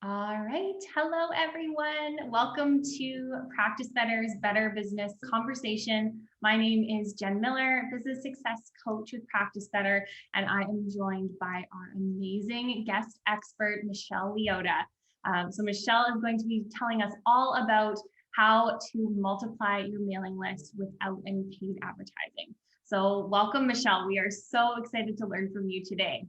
All right. Hello, everyone. Welcome to Practice Better's Better Business Conversation. My name is Jen Miller, business success coach with Practice Better, and I am joined by our amazing guest expert, Michelle Leotta. So Michelle is going to be telling us all about how to multiply your mailing list without any paid advertising. So welcome, Michelle. We are so excited to learn from you today.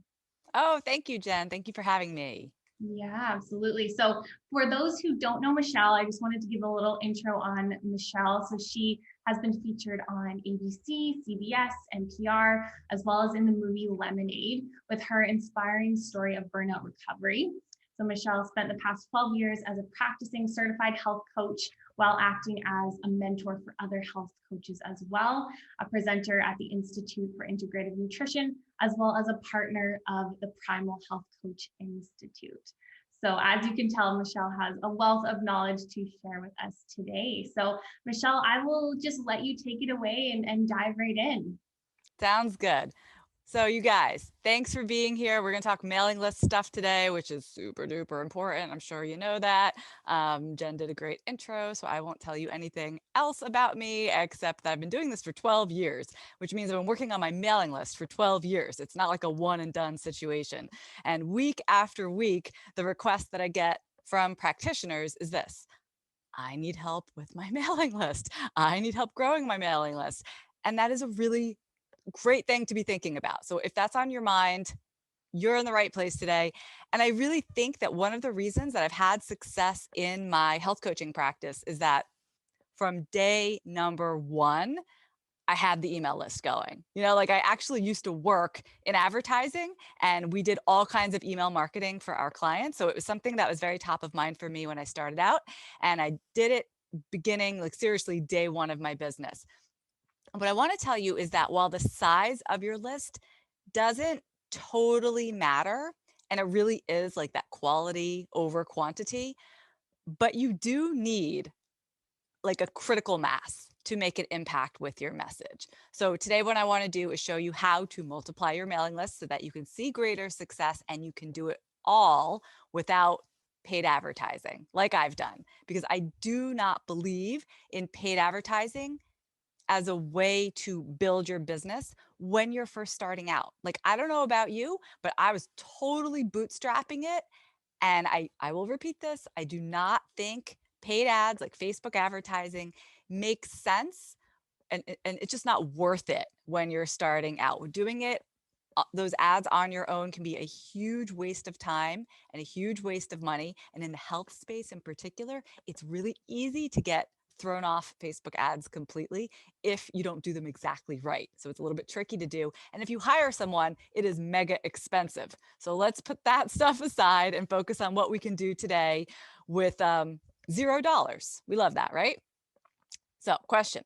Oh, thank you, Jen. Thank you for having me. Yeah, absolutely. So for those who don't know Michelle, I just wanted to give a little intro on Michelle. So she has been featured on ABC, CBS, NPR, as well as in the movie Lemonade with her inspiring story of burnout recovery. So Michelle spent the past 12 years as a practicing certified health coach while acting as a mentor for other health coaches as well, a presenter at the Institute for Integrative Nutrition, as well as a partner of the Primal Health Coach Institute. So as you can tell, Michelle has a wealth of knowledge to share with us today. So Michelle, I will just let you take it away and dive right in. Sounds good. So you guys, thanks for being here. We're going to talk mailing list stuff today, which is super duper important. I'm sure you know that. Jen did a great intro, so I won't tell you anything else about me except that I've been doing this for 12 years, which means I've been working on my mailing list for 12 years. It's not like a one and done situation. And week after week, the request that I get from practitioners is this: I need help with my mailing list. I need help growing my mailing list. And that is a really great thing to be thinking about. So if that's on your mind, you're in the right place today. And I really think that one of the reasons that I've had success in my health coaching practice is that from day number one, I had the email list going. Like I actually used to work in advertising and we did all kinds of email marketing for our clients. So it was something that was very top of mind for me when I started out. And I did it beginning, like seriously, day one of my business. What I want to tell you is that while the size of your list doesn't totally matter, and it really is like that quality over quantity, but you do need like a critical mass to make an impact with your message. So today what I want to do is show you how to multiply your mailing list so that you can see greater success and you can do it all without paid advertising like I've done, because I do not believe in paid advertising as a way to build your business when you're first starting out. Like, I don't know about you, but I was totally bootstrapping it. And I will repeat this. I do not think paid ads like Facebook advertising makes sense. And it's just not worth it when you're starting out. Doing it, those ads on your own can be a huge waste of time and a huge waste of money. And in the health space in particular, it's really easy to get thrown off Facebook ads completely if you don't do them exactly right. So it's a little bit tricky to do. And if you hire someone, it is mega expensive. So let's put that stuff aside and focus on what we can do today with $0. We love that, right? So question: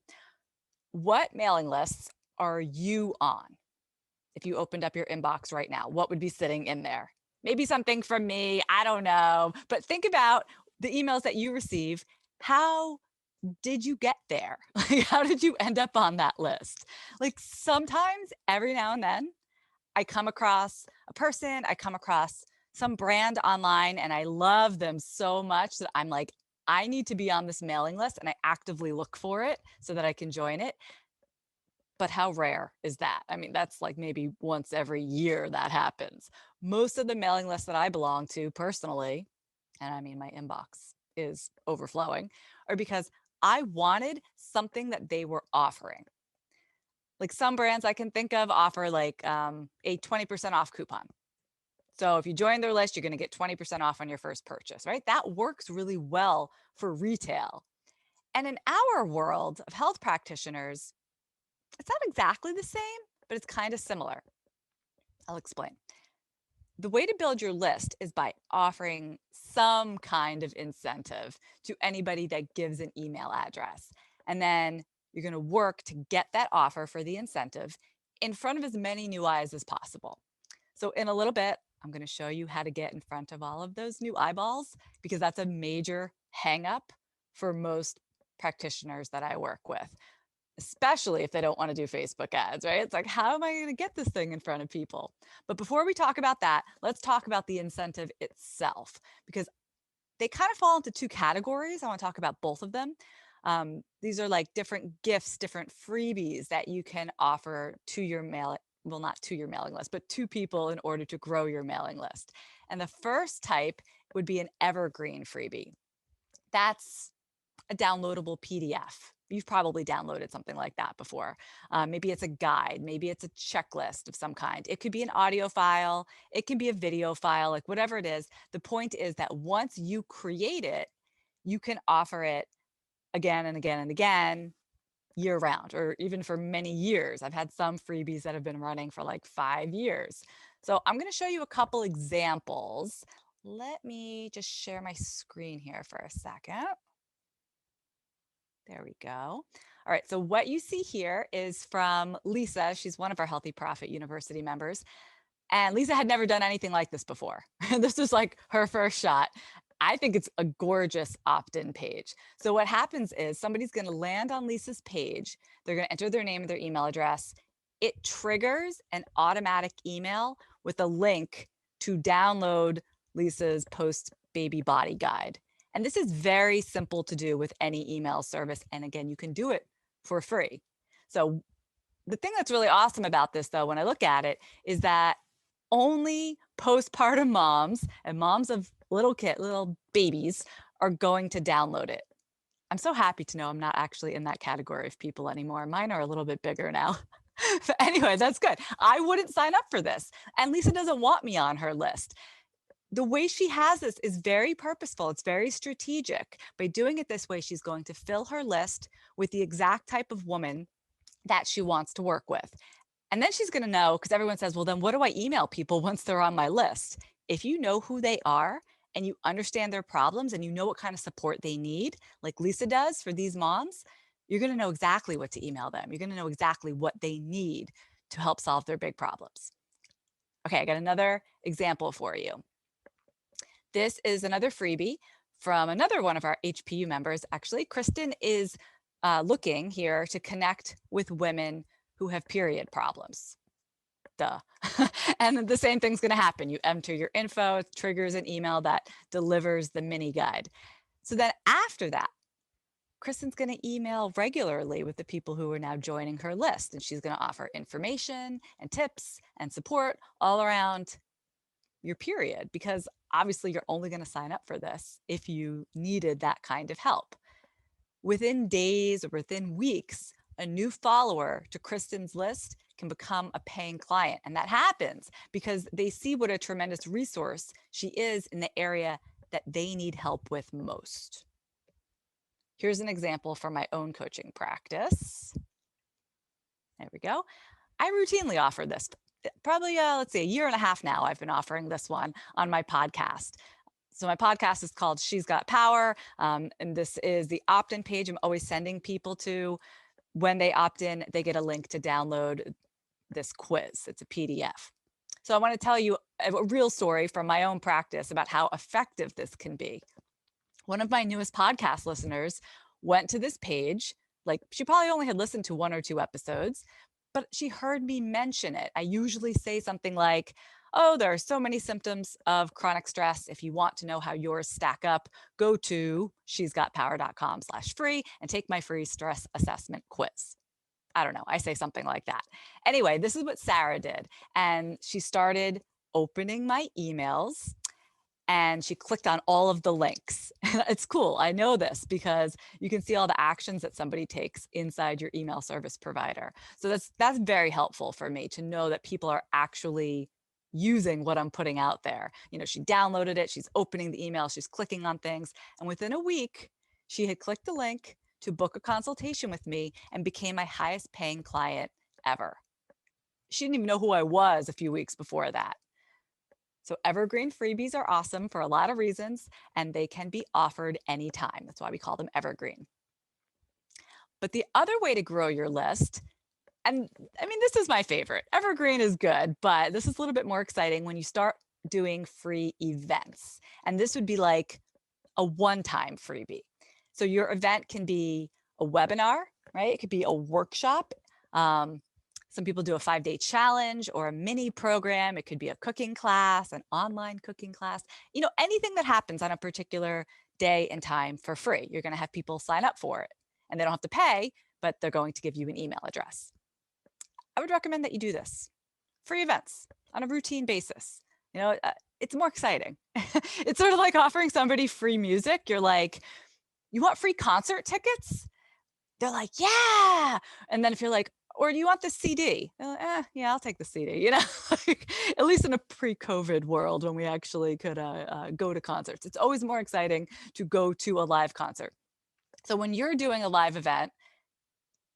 what mailing lists are you on? If you opened up your inbox right now, what would be sitting in there? Maybe something from me, I don't know. But think about the emails that you receive. How did you get there? Like, how did you end up on that list? Like, sometimes every now and then I come across a person, I come across some brand online, and I love them so much that I'm like, I need to be on this mailing list, and I actively look for it so that I can join it. But how rare is that? I mean, that's like maybe once every year that happens. Most of the mailing lists that I belong to personally, and I mean, my inbox is overflowing, are because I wanted something that they were offering. Like some brands I can think of offer like a 20% off coupon. So if you join their list, you're going to get 20% off on your first purchase, right? That works really well for retail. And in our world of health practitioners, it's not exactly the same, but it's kind of similar. I'll explain. The way to build your list is by offering some kind of incentive to anybody that gives an email address. And then you're going to work to get that offer for the incentive in front of as many new eyes as possible. So in a little bit, I'm going to show you how to get in front of all of those new eyeballs, because that's a major hang up for most practitioners that I work with, especially if they don't want to do Facebook ads, right? It's like, how am I going to get this thing in front of people? But before we talk about that, let's talk about the incentive itself, because they kind of fall into two categories. I want to talk about both of them. These are like different gifts, different freebies that you can offer to your well, not to your mailing list, but to people in order to grow your mailing list. And the first type would be an evergreen freebie. That's a downloadable PDF. You've probably downloaded something like that before. Maybe it's a guide, maybe it's a checklist of some kind. It could be an audio file, it can be a video file, like whatever it is. The point is that once you create it, you can offer it again and again and again, year round, or even for many years. I've had some freebies that have been running for like 5 years. So I'm going to show you a couple examples. Let me just share my screen here for a second. There we go. All right, so what you see here is from Lisa. She's one of our Healthy Profit University members. And Lisa had never done anything like this before. This was like her first shot. I think it's a gorgeous opt-in page. So what happens is somebody's going to land on Lisa's page. They're going to enter their name and their email address. It triggers an automatic email with a link to download Lisa's post-baby body guide. And this is very simple to do with any email service. And again, you can do it for free. So the thing that's really awesome about this, though, when I look at it, is that only postpartum moms and moms of little babies are going to download it. I'm so happy to know I'm not actually in that category of people anymore. Mine are a little bit bigger now. But anyway, that's good. I wouldn't sign up for this. And Lisa doesn't want me on her list. The way she has this is very purposeful. It's very strategic. By doing it this way, she's going to fill her list with the exact type of woman that she wants to work with. And then she's going to know, because everyone says, well, then what do I email people once they're on my list? If you know who they are and you understand their problems and you know what kind of support they need, like Lisa does for these moms, you're going to know exactly what to email them. You're going to know exactly what they need to help solve their big problems. Okay, I got another example for you. This is another freebie from another one of our HPU members. Actually, Kristen is looking here to connect with women who have period problems. Duh. And the same thing's going to happen. You enter your info, it triggers an email that delivers the mini guide. So then after that, Kristen's going to email regularly with the people who are now joining her list. And she's going to offer information and tips and support all around your period, because obviously you're only going to sign up for this if you needed that kind of help. Within days or within weeks, a new follower to Kristen's list can become a paying client. And that happens because they see what a tremendous resource she is in the area that they need help with most. Here's an example from my own coaching practice. There we go. I routinely offer this. Probably, let's see, 1.5 years now, I've been offering this one on my podcast. So my podcast is called She's Got Power. And this is the opt-in page I'm always sending people to. When they opt in, they get a link to download this quiz. It's a PDF. So I want to tell you a real story from my own practice about how effective this can be. One of my newest podcast listeners went to this page. Like, she probably only had listened to 1 or 2 episodes, but she heard me mention it. I usually say something like, oh, there are so many symptoms of chronic stress. If you want to know how yours stack up, go to she'sgotpower.com/free and take my free stress assessment quiz. I don't know. I say something like that. Anyway, this is what Sarah did. And she started opening my emails and she clicked on all of the links. It's cool. I know this because you can see all the actions that somebody takes inside your email service provider. So that's very helpful for me to know that people are actually using what I'm putting out there. You know, she downloaded it, she's opening the email, she's clicking on things. And within a week, she had clicked the link to book a consultation with me and became my highest paying client ever. She didn't even know who I was a few weeks before that. So Evergreen Freebies are awesome for a lot of reasons, and they can be offered anytime. That's why we call them Evergreen. But the other way to grow your list, and I mean, this is my favorite. Evergreen is good, but this is a little bit more exciting when you start doing free events. And this would be like a one-time freebie. So your event can be a webinar, right? It could be a workshop. Some people do a 5-day challenge or a mini program. It could be a cooking class, an online cooking class, anything that happens on a particular day and time for free. You're going to have people sign up for it and they don't have to pay, but they're going to give you an email address. I would recommend that you do this. Free events on a routine basis. It's more exciting. It's sort of like offering somebody free music. You're like, you want free concert tickets? They're like, yeah. And then if you're like, or do you want the CD? They're like, yeah, I'll take the CD. At least in a pre-COVID world when we actually could go to concerts. It's always more exciting to go to a live concert. So when you're doing a live event,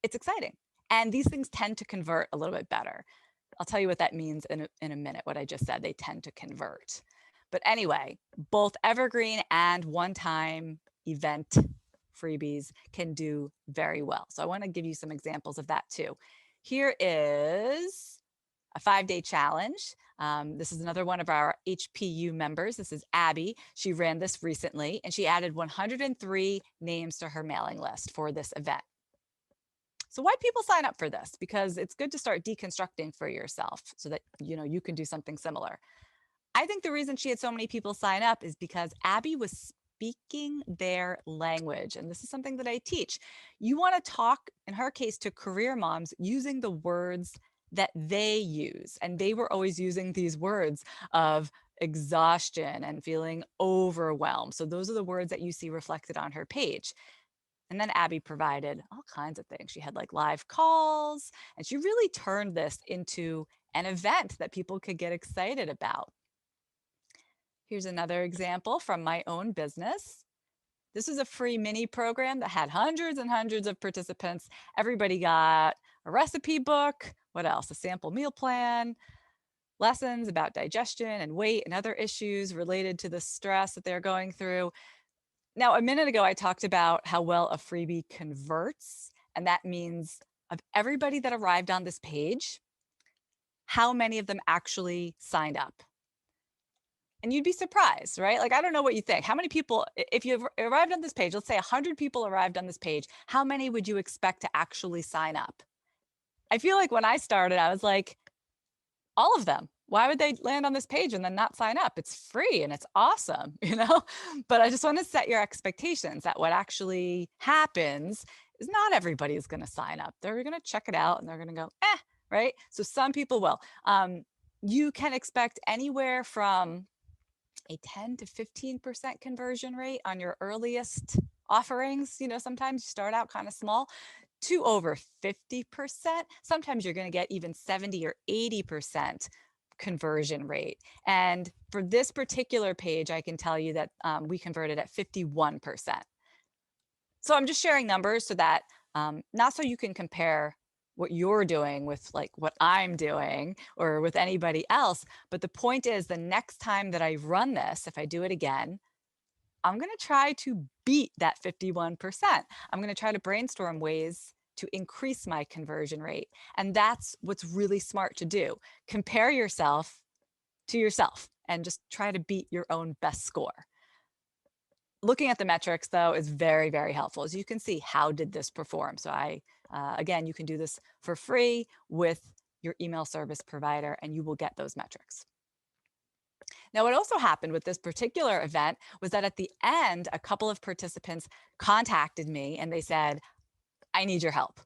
it's exciting. And these things tend to convert a little bit better. I'll tell you what that means in a minute, what I just said. They tend to convert. But anyway, both evergreen and one-time event freebies can do very well. So I want to give you some examples of that too. Here is a 5-day challenge. This is another one of our HPU members. This is Abby. She ran this recently and she added 103 names to her mailing list for this event. So why people sign up for this? Because it's good to start deconstructing for yourself so that you can do something similar. I think the reason she had so many people sign up is because Abby was speaking their language. And this is something that I teach. You want to talk, in her case, to career moms using the words that they use. And they were always using these words of exhaustion and feeling overwhelmed. So those are the words that you see reflected on her page. And then Abby provided all kinds of things. She had like live calls, and she really turned this into an event that people could get excited about. Here's another example from my own business. This is a free mini program that had hundreds and hundreds of participants. Everybody got a recipe book. What else? A sample meal plan, lessons about digestion and weight and other issues related to the stress that they're going through. Now, a minute ago, I talked about how well a freebie converts, and that means of everybody that arrived on this page, how many of them actually signed up? And you'd be surprised, right? Like, I don't know what you think. How many people, if you arrived on this page, let's say 100 people arrived on this page, how many would you expect to actually sign up? I feel like when I started, I was like, all of them. Why would they land on this page and then not sign up? It's free and it's awesome, But I just want to set your expectations that what actually happens is not everybody is going to sign up. They're going to check it out and they're going to go, right? So some people will. You can expect anywhere from a 10 to 15% conversion rate on your earliest offerings. Sometimes you start out kind of small, to over 50%. Sometimes you're going to get even 70 or 80% conversion rate. And for this particular page, I can tell you that we converted at 51%. So I'm just sharing numbers so that not so you can compare what you're doing with like what I'm doing or with anybody else. But the point is, the next time that I run this, if I do it again, I'm going to try to beat that 51%. I'm going to try to brainstorm ways to increase my conversion rate. And that's what's really smart to do. Compare yourself to yourself and just try to beat your own best score. Looking at the metrics, though, is very, very helpful. As you can see, how did this perform? So again, you can do this for free with your email service provider, and you will get those metrics. Now, what also happened with this particular event was that at the end, a couple of participants contacted me and they said, I need your help.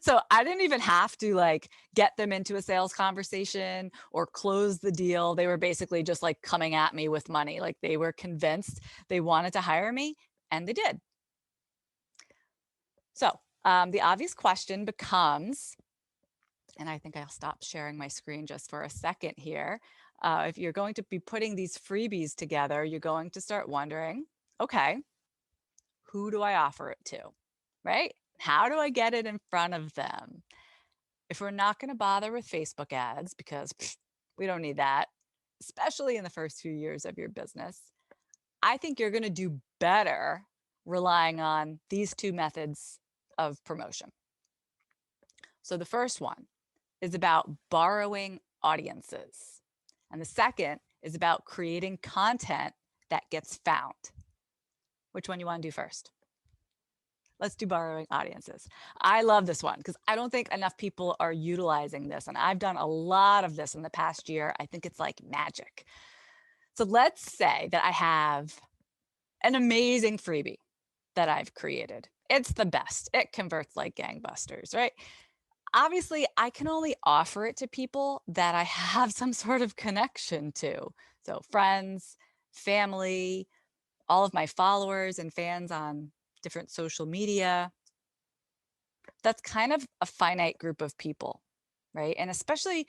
So I didn't even have to like get them into a sales conversation or close the deal. They were basically just like coming at me with money. Like they were convinced they wanted to hire me, and they did. So the obvious question becomes, and I think I'll stop sharing my screen just for a second here. If you're going to be putting these freebies together, you're going to start wondering, okay, who do I offer it to, right? How do I get it in front of them? If we're not going to bother with Facebook ads, because we don't need that, especially in the first few years of your business, I think you're going to do better relying on these two methods of promotion. So the first one is about borrowing audiences. And the second is about creating content that gets found. Which one you want to do first? Let's do borrowing audiences. I love this one because I don't think enough people are utilizing this. And I've done a lot of this in the past year. I think it's like magic. So let's say that I have an amazing freebie that I've created. It's the best. It converts like gangbusters, right? Obviously, I can only offer it to people that I have some sort of connection to. So friends, family, all of my followers and fans on different social media. That's kind of a finite group of people, right? And especially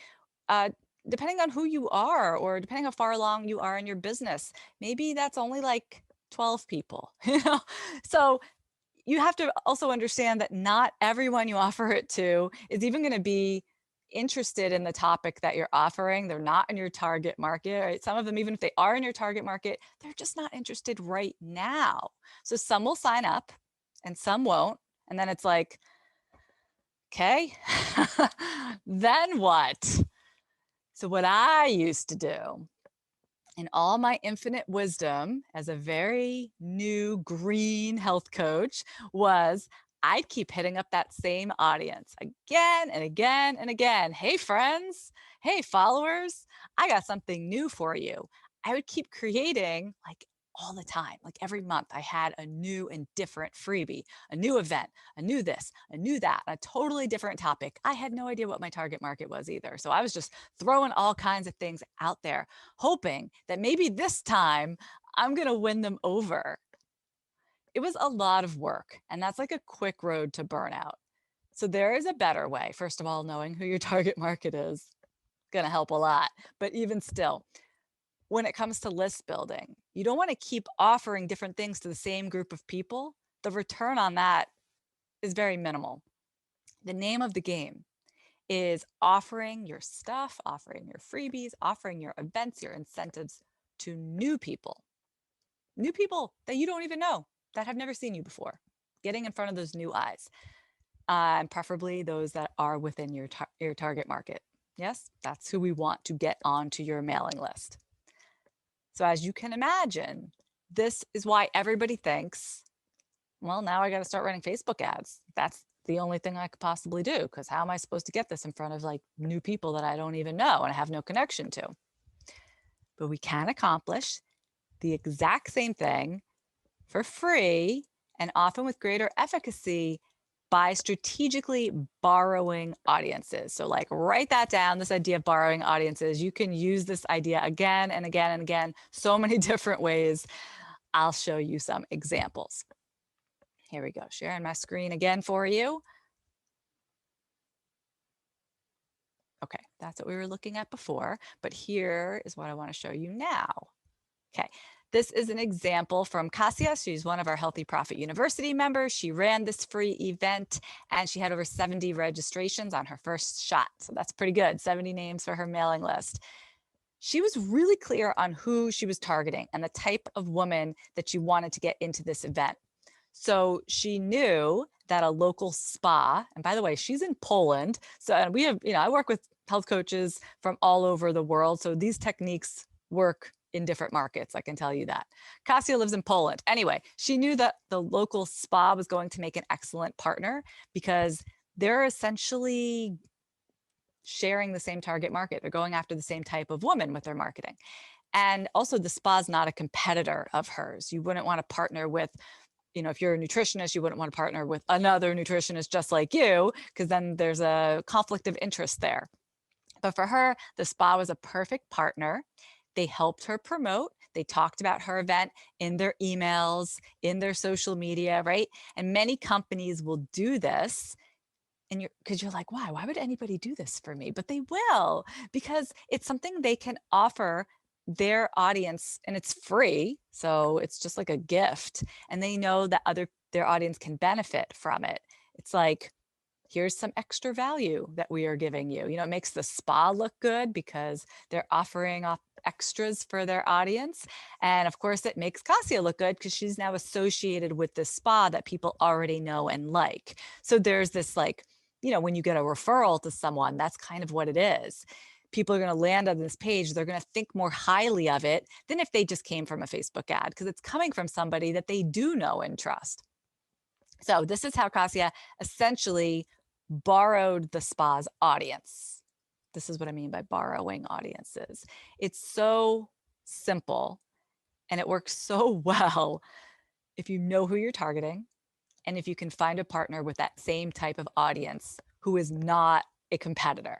uh, depending on who you are or depending how far along you are in your business, maybe that's only like 12 people, So you have to also understand that not everyone you offer it to is even going to be interested in the topic that you're offering. They're not in your target market, right? Some of them, even if they are in your target market, they're just not interested right now. So some will sign up and some won't. And then it's like, okay, then what? So what I used to do in all my infinite wisdom as a very new green health coach was I'd keep hitting up that same audience again and again and again. Hey, friends. Hey, followers. I got something new for you. I would keep creating like all the time. Like every month, I had a new and different freebie, a new event, a new this, a new that, a totally different topic. I had no idea what my target market was either. So I was just throwing all kinds of things out there, hoping that maybe this time I'm going to win them over. It was a lot of work, and that's like a quick road to burnout. So there is a better way. First of all, knowing who your target market is going to help a lot. But even still, when it comes to list building, you don't want to keep offering different things to the same group of people. The return on that is very minimal. The name of the game is offering your stuff, offering your freebies, offering your events, your incentives to new people that you don't even know, that have never seen you before, getting in front of those new eyes, and preferably those that are within your target market. Yes, that's who we want to get onto your mailing list. So as you can imagine, this is why everybody thinks, well, now I got to start running Facebook ads. That's the only thing I could possibly do, because how am I supposed to get this in front of like new people that I don't even know and I have no connection to? But we can accomplish the exact same thing for free and often with greater efficacy by strategically borrowing audiences. So like write that down, this idea of borrowing audiences. You can use this idea again and again and again, so many different ways. I'll show you some examples. Here we go, sharing my screen again for you. Okay, that's what we were looking at before, but here is what I want to show you now. Okay, this is an example from 𝗕𝗂𝘁𝗃𝗀𝗃. She's one of our Healthy Profit University members. She ran this free event and she had over 70 registrations on her first shot. So that's pretty good, 70 names for her mailing list. She was really clear on who she was targeting and the type of woman that she wanted to get into this event. So she knew that a local spa, and by the way, she's in Poland. So and we have, I work with health coaches from all over the world. So these techniques work in different markets, I can tell you that. 𝗕𝗂𝘁 lives in Poland. Anyway, she knew that the local spa was going to make an excellent partner because they're essentially sharing the same target market. They're going after the same type of woman with their marketing. And also the spa is not a competitor of hers. You wouldn't want to partner with, if you're a nutritionist, you wouldn't want to partner with another nutritionist just like you, because then there's a conflict of interest there. But for her, the spa was a perfect partner. They helped her promote. They talked about her event in their emails, in their social media, right? And many companies will do this. And because you're like, why? Why would anybody do this for me? But they will, because it's something they can offer their audience and it's free. So it's just like a gift. And they know that their audience can benefit from it. It's like, here's some extra value that we are giving you. It makes the spa look good because they're offering up extras for their audience. And of course, it makes 𝗕𝗂𝘁𝗃 look good because she's now associated with this spa that people already know and like. So there's this like, when you get a referral to someone, that's kind of what it is. People are going to land on this page. They're going to think more highly of it than if they just came from a Facebook ad because it's coming from somebody that they do know and trust. So this is how 𝗕𝗂𝘁𝗃 essentially borrowed the spa's audience. This is what I mean by borrowing audiences. It's so simple and it works so well if you know who you're targeting and if you can find a partner with that same type of audience who is not a competitor.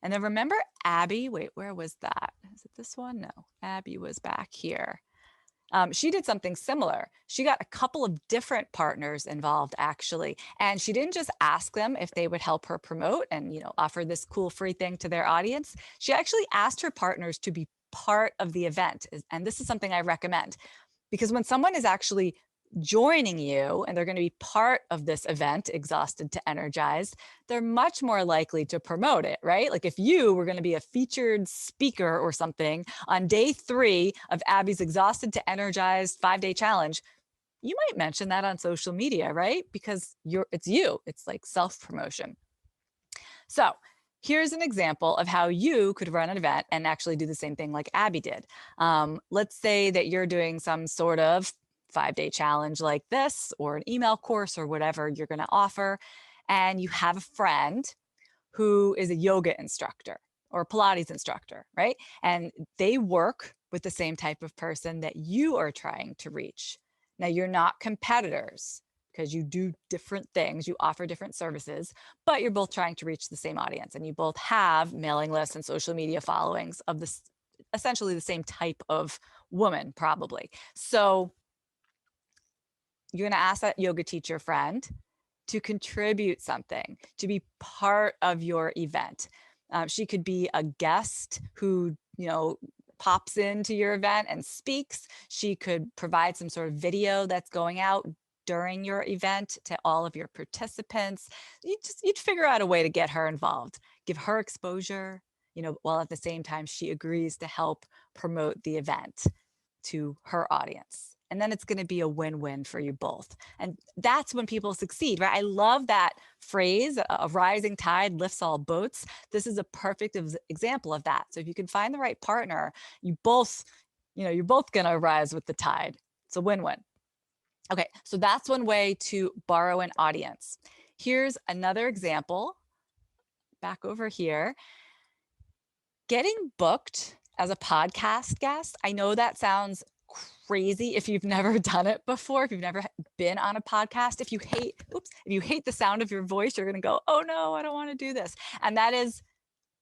And then remember Abby, wait, where was that? Is it this one? No, Abby was back here. She did something similar. She got a couple of different partners involved actually. And she didn't just ask them if they would help her promote and, offer this cool free thing to their audience. She actually asked her partners to be part of the event. And this is something I recommend because when someone is actually joining you and they're going to be part of this event, exhausted to energized, they're much more likely to promote it, right? Like if you were going to be a featured speaker or something on day 3 of Abby's exhausted to energized 5-day challenge, you might mention that on social media, right? Because it's like self-promotion. So here's an example of how you could run an event and actually do the same thing like Abby did. Let's say that you're doing some sort of 5-day challenge like this, or an email course or whatever you're going to offer. And you have a friend who is a yoga instructor or a Pilates instructor, right? And they work with the same type of person that you are trying to reach. Now, you're not competitors because you do different things, you offer different services, but you're both trying to reach the same audience and you both have mailing lists and social media followings of this, essentially the same type of woman, probably. So you're going to ask that yoga teacher friend to contribute something, to be part of your event. She could be a guest who, pops into your event and speaks. She could provide some sort of video that's going out during your event to all of your participants. You'd figure out a way to get her involved, give her exposure, while at the same time she agrees to help promote the event to her audience. And then it's going to be a win-win for you both. And that's when people succeed, right? I love that phrase, a rising tide lifts all boats. This is a perfect example of that. So if you can find the right partner, you're both going to rise with the tide. It's a win-win. Okay, so that's one way to borrow an audience. Here's another example, back over here. Getting booked as a podcast guest. I know that sounds crazy if you've never done it before, if you've never been on a podcast. If you hate the sound of your voice, you're going to go, oh no, I don't want to do this. And that is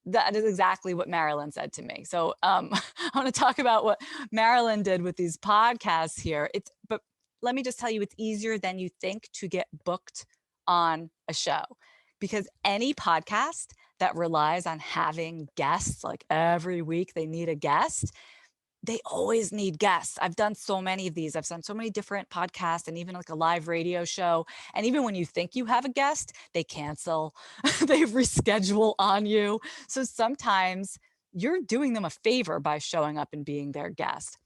exactly what Marilyn said to me. So I want to talk about what Marilyn did with these podcasts here. But let me just tell you, it's easier than you think to get booked on a show, because any podcast that relies on having guests, like every week they need a guest, they always need guests. I've done so many of these. I've done so many different podcasts and even like a live radio show. And even when you think you have a guest, they cancel, they reschedule on you. So sometimes you're doing them a favor by showing up and being their guest.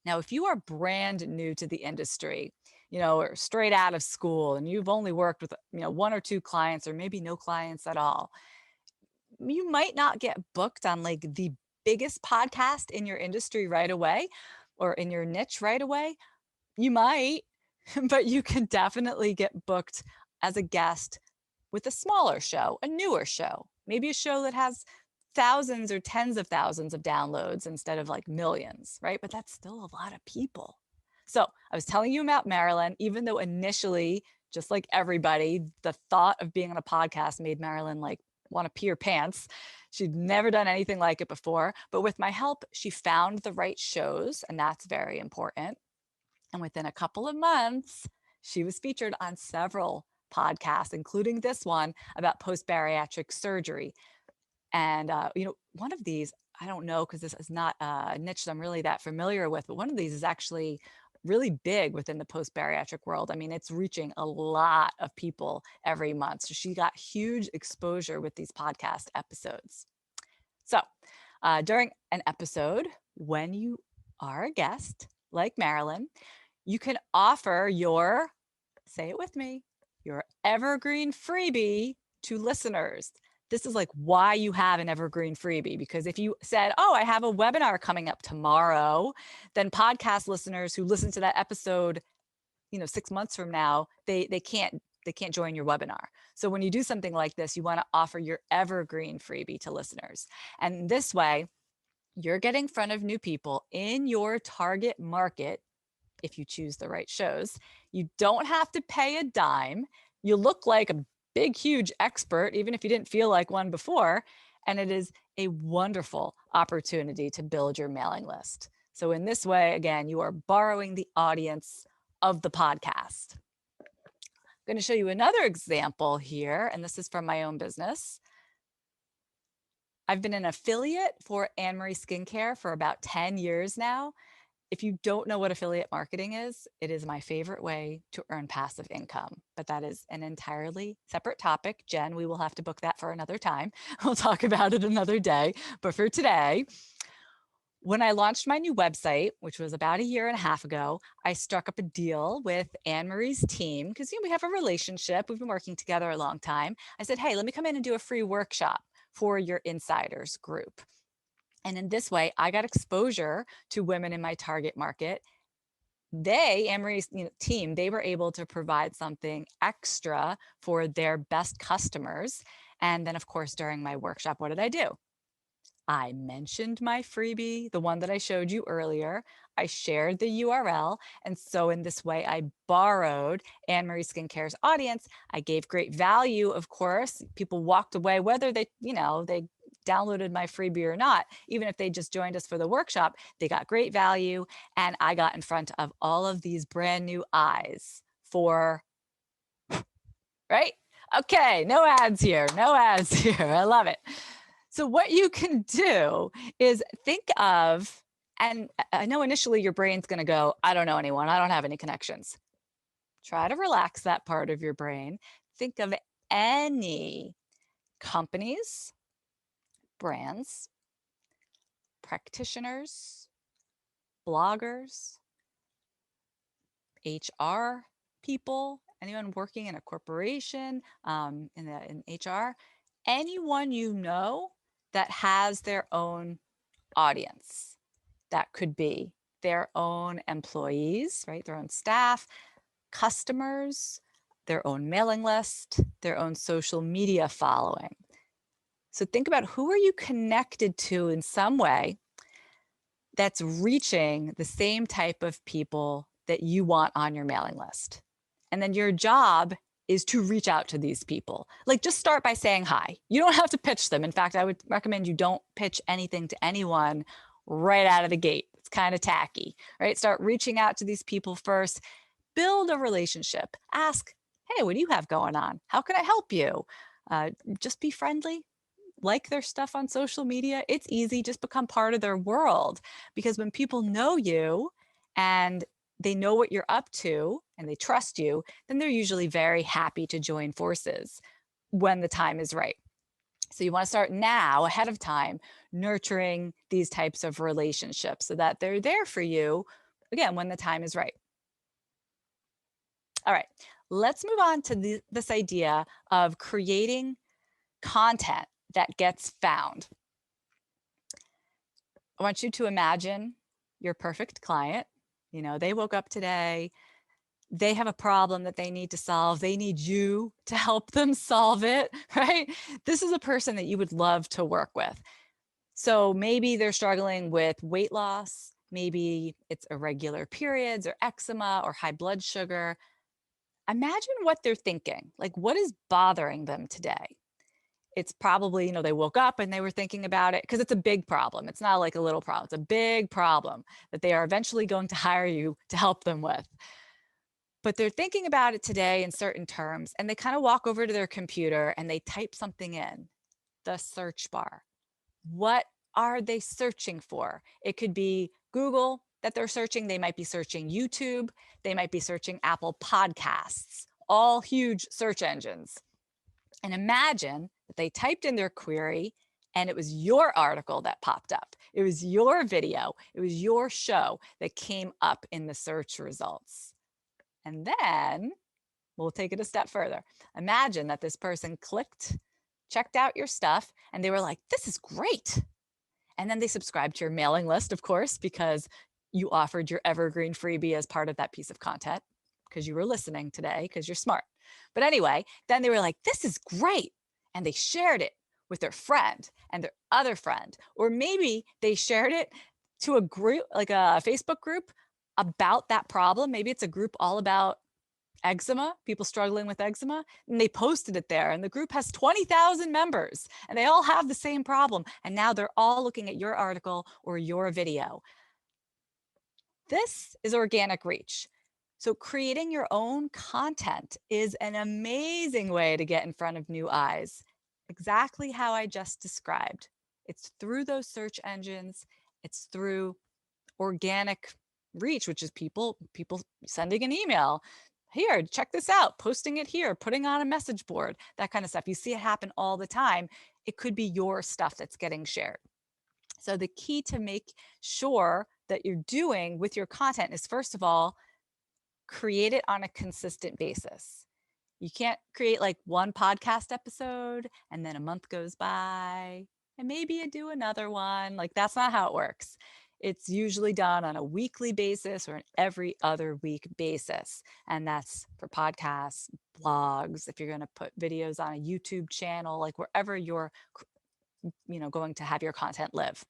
Now, if you are brand new to the industry, or straight out of school and you've only worked with, 1 or 2 clients or maybe no clients at all, you might not get booked on like the biggest podcast in your industry right away or in your niche right away. You might, but you can definitely get booked as a guest with a smaller show, a newer show, maybe a show that has thousands or tens of thousands of downloads instead of like millions, right? But that's still a lot of people. So I was telling you about Marilyn, even though initially, just like everybody, the thought of being on a podcast made Marilyn like want to pee her pants. She'd never done anything like it before, but with my help, she found the right shows, and that's very important. And within a couple of months, she was featured on several podcasts, including this one about post-bariatric surgery. And, one of these, I don't know, because this is not a niche I'm really that familiar with, but one of these is actually really big within the post-bariatric world. I mean, it's reaching a lot of people every month. So she got huge exposure with these podcast episodes. So during an episode, when you are a guest, like Marilyn, you can offer your, say it with me, your Evergreen Freebie to listeners. This is like why you have an Evergreen Freebie, because if you said, oh, I have a webinar coming up tomorrow, then podcast listeners who listen to that episode, 6 months from now, they can't join your webinar. So when you do something like this, you want to offer your evergreen freebie to listeners. And this way, you're getting in front of new people in your target market. If you choose the right shows, you don't have to pay a dime. You look like a big, huge expert, even if you didn't feel like one before. And it is a wonderful opportunity to build your mailing list. So in this way, again, you are borrowing the audience of the podcast. I'm going to show you another example here, and this is from my own business. I've been an affiliate for 𝗕𝗲𝘁𝗁𝗲𝗃 Skincare for about 10 years now. If you don't know what affiliate marketing is, it is my favorite way to earn passive income, but that is an entirely separate topic. Jen, we will have to book that for another time. We'll talk about it another day. But for today, when I launched my new website, which was about 1.5 years ago, I struck up a deal with Anne-Marie's team because we have a relationship. We've been working together a long time. I said, hey, let me come in and do a free workshop for your insiders group. And in this way, I got exposure to women in my target market. Anne-Marie's team, they were able to provide something extra for their best customers. And then, of course, during my workshop, what did I do? I mentioned my freebie, the one that I showed you earlier. I shared the URL. And so in this way, I borrowed Anne-Marie Skincare's audience. I gave great value, of course. People walked away, whether they downloaded my freebie or not, even if they just joined us for the workshop, they got great value. And I got in front of all of these brand new eyes for, right? Okay, no ads here, no ads here. I love it. So what you can do is think of, and I know initially your brain's going to go, I don't know anyone, I don't have any connections. Try to relax that part of your brain. Think of any companies, brands, practitioners, bloggers, HR people, anyone working in a corporation, in HR, anyone you know that has their own audience. That could be their own employees, right? Their own staff, customers, their own mailing list, their own social media following. So think about, who are you connected to in some way that's reaching the same type of people that you want on your mailing list. And then your job is to reach out to these people. Like, just start by saying hi. You don't have to pitch them. In fact, I would recommend you don't pitch anything to anyone right out of the gate. It's kind of tacky, right? Start reaching out to these people first. Build a relationship. Ask, hey, what do you have going on? How can I help you? Just be friendly. Like their stuff on social media. It's easy. Just become part of their world. Because when people know you and they know what you're up to and they trust you, then they're usually very happy to join forces when the time is right. So you want to start now, ahead of time, nurturing these types of relationships so that they're there for you, again, when the time is right. All right, let's move on to this idea of creating content that gets found. I want you to imagine your perfect client. You know, they woke up today, they have a problem that they need to solve. They need you to help them solve it, right? This is a person that you would love to work with. So maybe they're struggling with weight loss. Maybe it's irregular periods or eczema or high blood sugar. Imagine what they're thinking. Like, what is bothering them today? It's probably, they woke up and they were thinking about it because it's a big problem. It's not like a little problem. It's a big problem that they are eventually going to hire you to help them with. But they're thinking about it today in certain terms, and they kind of walk over to their computer and they type something in the search bar. What are they searching for? It could be Google that they're searching. They might be searching YouTube. They might be searching Apple Podcasts, all huge search engines. And imagine that they typed in their query and it was your article that popped up. It was your video. It was your show that came up in the search results. And then we'll take it a step further. Imagine that this person checked out your stuff, and they were like, this is great. And then they subscribed to your mailing list, of course, because you offered your Evergreen Freebie as part of that piece of content. because you were listening today, because you're smart. But anyway, then they were like, this is great. And they shared it with their friend and their other friend, or maybe they shared it to a group, like a Facebook group about that problem. Maybe it's a group all about eczema, people struggling with eczema, and they posted it there, and the group has 20,000 members and they all have the same problem. And now they're all looking at your article or your video. This is organic reach. So creating your own content is an amazing way to get in front of new eyes. Exactly how I just described. It's through those search engines. It's through organic reach, which is people sending an email. Here, check this out, posting it here, putting on a message board, that kind of stuff. You see it happen all the time. It could be your stuff that's getting shared. So the key to make sure that you're doing with your content is, first of all, create it on a consistent basis. You can't create like one podcast episode and then a month goes by and maybe you do another one. Like, that's not how it works. It's usually done on a weekly basis or an every other week basis. And that's for podcasts, blogs, if you're going to put videos on a YouTube channel, like wherever you're, going to have your content live.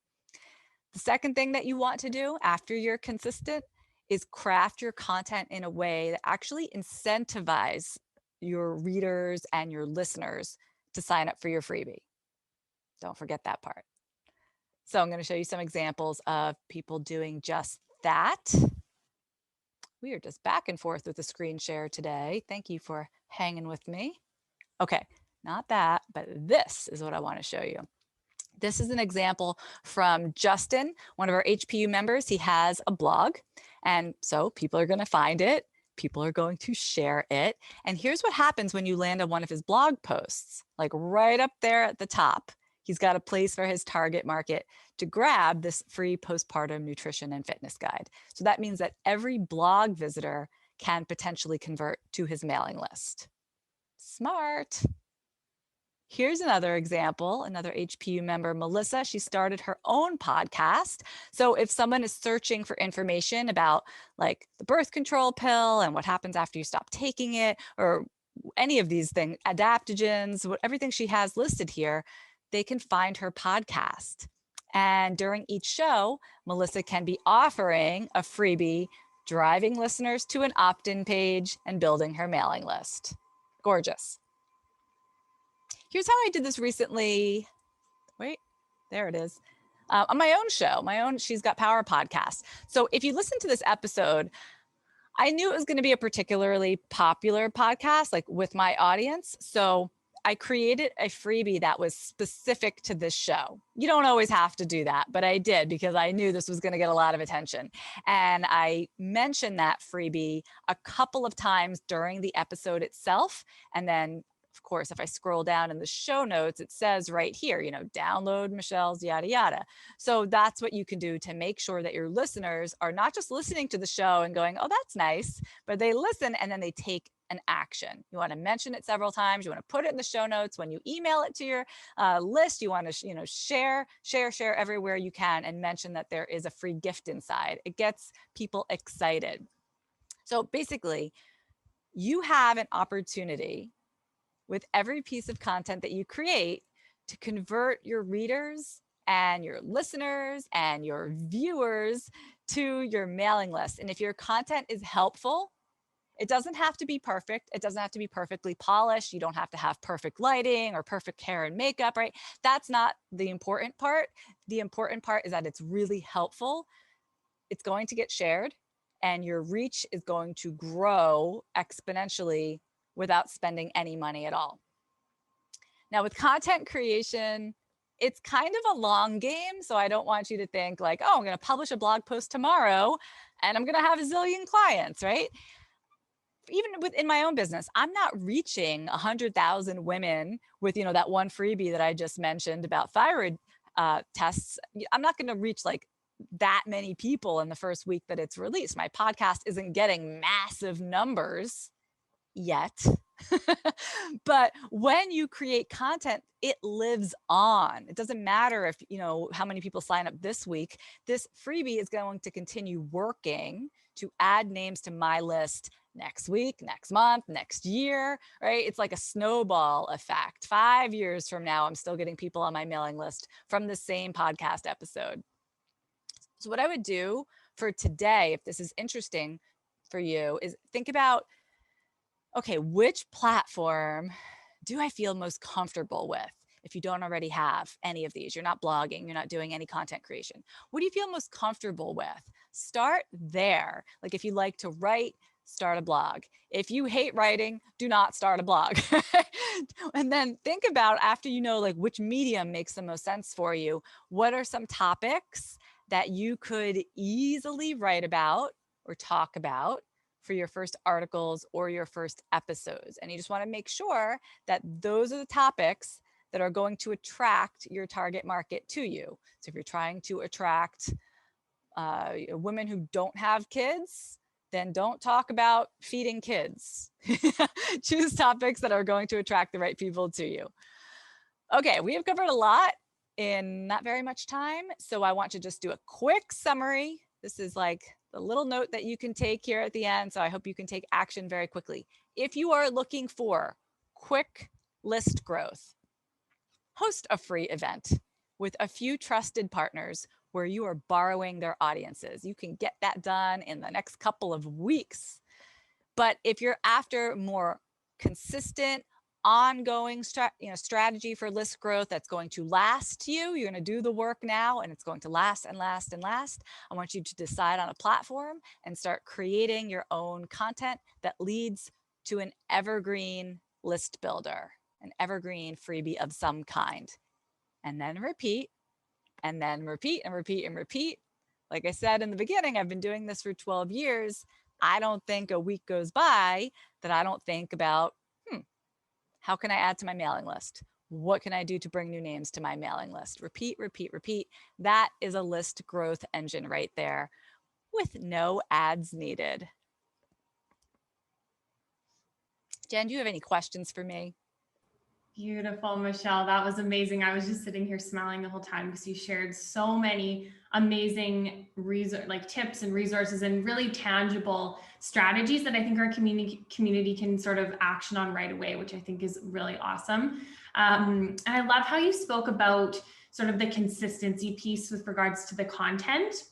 The second thing that you want to do after you're consistent is craft your content in a way that actually incentivizes your readers and your listeners to sign up for your freebie. Don't forget that part. So I'm going to show you some examples of people doing just that. We are just back and forth with the screen share today. Thank you for hanging with me. Okay, not that, but this is what I want to show you. This is an example from Justin, one of our HPU members. He has a blog, and so people are going to find it. People are going to share it. And here's what happens when you land on one of his blog posts, like right up there at the top. He's got a place for his target market to grab this free postpartum nutrition and fitness guide. So that means that every blog visitor can potentially convert to his mailing list. Smart. Here's another example, another HPU member, Melissa. She started her own podcast. So if someone is searching for information about like the birth control pill and what happens after you stop taking it, or any of these things, adaptogens, everything she has listed here, they can find her podcast. And during each show, Melissa can be offering a freebie, driving listeners to an opt-in page and building her mailing list. Gorgeous. Here's how I did this recently. Wait, there it is. On my own show, She's Got Power podcast. So if you listen to this episode, I knew it was going to be a particularly popular podcast, like with my audience. So I created a freebie that was specific to this show. You don't always have to do that, but I did because I knew this was going to get a lot of attention. And I mentioned that freebie a couple of times during the episode itself. And then, of course, if I scroll down in the show notes, it says right here, download Michelle's yada yada. So that's what you can do to make sure that your listeners are not just listening to the show and going, oh, that's nice, but they listen and then they take an action. You want to mention it several times. You want to put it in the show notes. When you email it to your list, you want to share everywhere you can and mention that there is a free gift inside. It gets people excited. So basically, you have an opportunity with every piece of content that you create to convert your readers and your listeners and your viewers to your mailing list. And if your content is helpful, it doesn't have to be perfect. It doesn't have to be perfectly polished. You don't have to have perfect lighting or perfect hair and makeup, right? That's not the important part. The important part is that it's really helpful. It's going to get shared and your reach is going to grow exponentially without spending any money at all. Now with content creation, it's kind of a long game. So I don't want you to think like, oh, I'm going to publish a blog post tomorrow and I'm going to have a zillion clients, right? Even within my own business, I'm not reaching 100,000 women with, that one freebie that I just mentioned about thyroid tests. I'm not going to reach like that many people in the first week that it's released. My podcast isn't getting massive numbers yet. But when you create content, it lives on. It doesn't matter if, how many people sign up this week. This freebie is going to continue working to add names to my list next week, next month, next year, right? It's like a snowball effect. 5 years from now, I'm still getting people on my mailing list from the same podcast episode. So what I would do for today, if this is interesting for you, is think about, okay, which platform do I feel most comfortable with? If you don't already have any of these, you're not blogging, you're not doing any content creation. What do you feel most comfortable with? Start there. Like if you like to write, start a blog. If you hate writing, do not start a blog. And then think about, after you know like which medium makes the most sense for you, what are some topics that you could easily write about or talk about for your first articles or your first episodes. And you just want to make sure that those are the topics that are going to attract your target market to you. So if you're trying to attract women who don't have kids, then don't talk about feeding kids. Choose topics that are going to attract the right people to you. Okay, we have covered a lot in not very much time. So I want to just do a quick summary. This is like the little note that you can take here at the end. So I hope you can take action very quickly. If you are looking for quick list growth, host a free event with a few trusted partners where you are borrowing their audiences. You can get that done in the next couple of weeks. But if you're after more consistent, ongoing strategy for list growth that's going to last you, you're going to do the work now and it's going to last and last and last. I want you to decide on a platform and start creating your own content that leads to an evergreen list builder, an evergreen freebie of some kind. And then repeat, and then repeat and repeat and repeat. Like I said in the beginning, I've been doing this for 12 years. I don't think a week goes by that I don't think about, how can I add to my mailing list? What can I do to bring new names to my mailing list? Repeat, repeat, repeat. That is a list growth engine right there with no ads needed. Jen, do you have any questions for me? Beautiful, Michelle. That was amazing. I was just sitting here smiling the whole time because you shared so many amazing tips and resources and really tangible strategies that I think our community can sort of action on right away, which I think is really awesome. And I love how you spoke about sort of the consistency piece with regards to the content,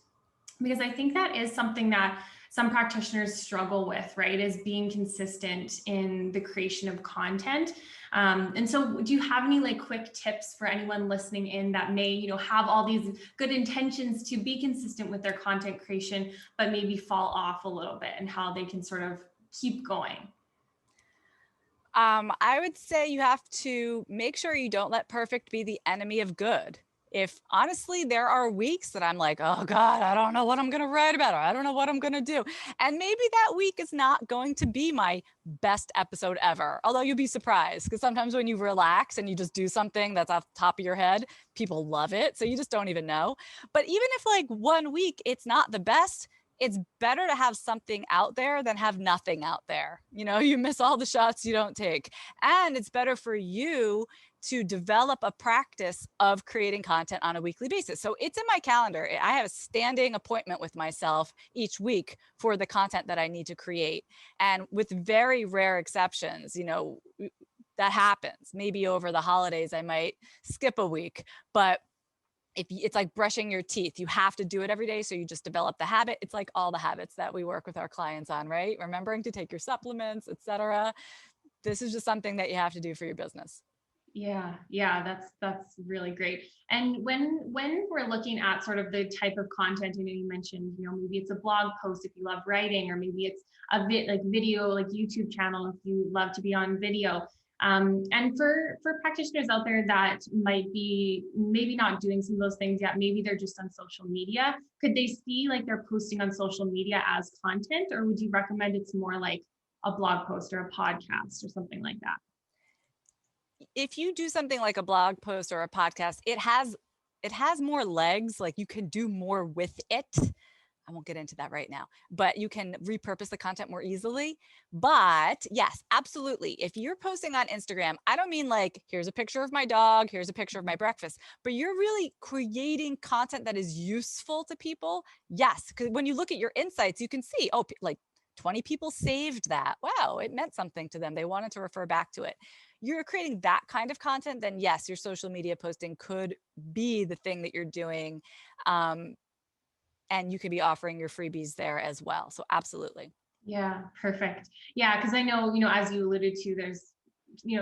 because I think that is something that some practitioners struggle with, right? Is being consistent in the creation of content. And so do you have any like quick tips for anyone listening in that may, have all these good intentions to be consistent with their content creation, but maybe fall off a little bit, and how they can sort of keep going? I would say you have to make sure you don't let perfect be the enemy of good. If honestly, there are weeks that I'm like, oh God, I don't know what I'm going to write about, or I don't know what I'm going to do. And maybe that week is not going to be my best episode ever. Although you'll be surprised, because sometimes when you relax and you just do something that's off the top of your head, people love it. So you just don't even know. But even if like one week it's not the best, it's better to have something out there than have nothing out there. You miss all the shots you don't take. And it's better for you to develop a practice of creating content on a weekly basis. So it's in my calendar. I have a standing appointment with myself each week for the content that I need to create. And with very rare exceptions, that happens. Maybe over the holidays, I might skip a week, but it's like brushing your teeth. You have to do it every day. So you just develop the habit. It's like all the habits that we work with our clients on, right? Remembering to take your supplements, etc. This is just something that you have to do for your business. Yeah, that's really great. And when we're looking at sort of the type of content, you mentioned, maybe it's a blog post if you love writing, or maybe it's a video, like YouTube channel if you love to be on video. And for practitioners out there that might be maybe not doing some of those things yet, maybe they're just on social media, could they see like they're posting on social media as content, or would you recommend it's more like a blog post or a podcast or something like that? If you do something like a blog post or a podcast, it has more legs. Like you can do more with it. I won't get into that right now, but you can repurpose the content more easily. But yes, absolutely. If you're posting on Instagram, I don't mean like, here's a picture of my dog, here's a picture of my breakfast, but you're really creating content that is useful to people. Yes, because when you look at your insights, you can see, like 20 people saved that. Wow, it meant something to them. They wanted to refer back to it. You're creating that kind of content, then yes, your social media posting could be the thing that you're doing. And you could be offering your freebies there as well. So absolutely. Yeah, perfect. Yeah, because I know, as you alluded to, there's,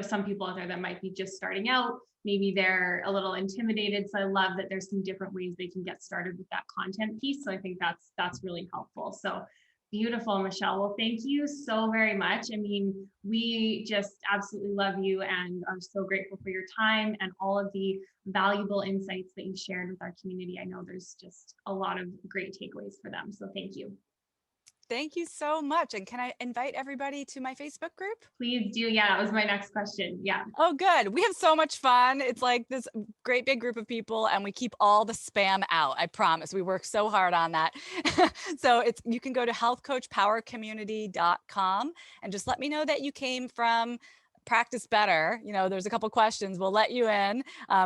some people out there that might be just starting out. Maybe they're a little intimidated. So I love that there's some different ways they can get started with that content piece. So I think that's really helpful. So beautiful, Michelle. Well, thank you so very much. I mean, we just absolutely love you and are so grateful for your time and all of the valuable insights that you shared with our community. I know there's just a lot of great takeaways for them. So thank you. Thank you so much. And can I invite everybody to my Facebook group? Please do. Yeah, that was my next question. Yeah. Oh, good. We have so much fun. It's like this great big group of people, and we keep all the spam out. I promise. We work so hard on that. So you can go to 𝗕𝗂𝘁𝗗𝗗𝗃𝗃community.com and just let me know that you came from Practice Better. There's a couple questions. We'll let you in.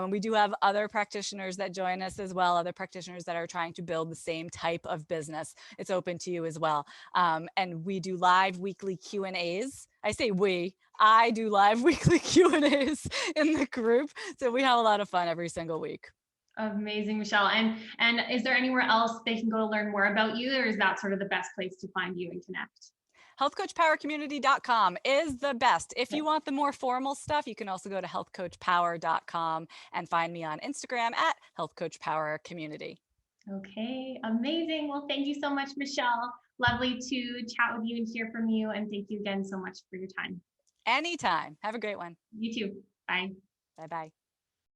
We do have other practitioners that join us as well, other practitioners that are trying to build the same type of business. It's open to you as well. And we do live weekly Q&As. I say I do live weekly Q&As in the group. So we have a lot of fun every single week. Amazing, Michelle. And is there anywhere else they can go to learn more about you, or is that sort of the best place to find you and connect? 𝗕𝗂𝘁𝗗𝗃𝑜𝑢𝑐ommunity.com is the best. If you want the more formal stuff, you can also go to 𝗕𝗂𝘁𝗗𝑝ower.com and find me on Instagram at 𝗕𝗂𝘁𝗗𝑝owercommunity. Okay, amazing. Well, thank you so much, Michelle. Lovely to chat with you and hear from you. And thank you again so much for your time. Anytime. Have a great one. You too. Bye. Bye-bye.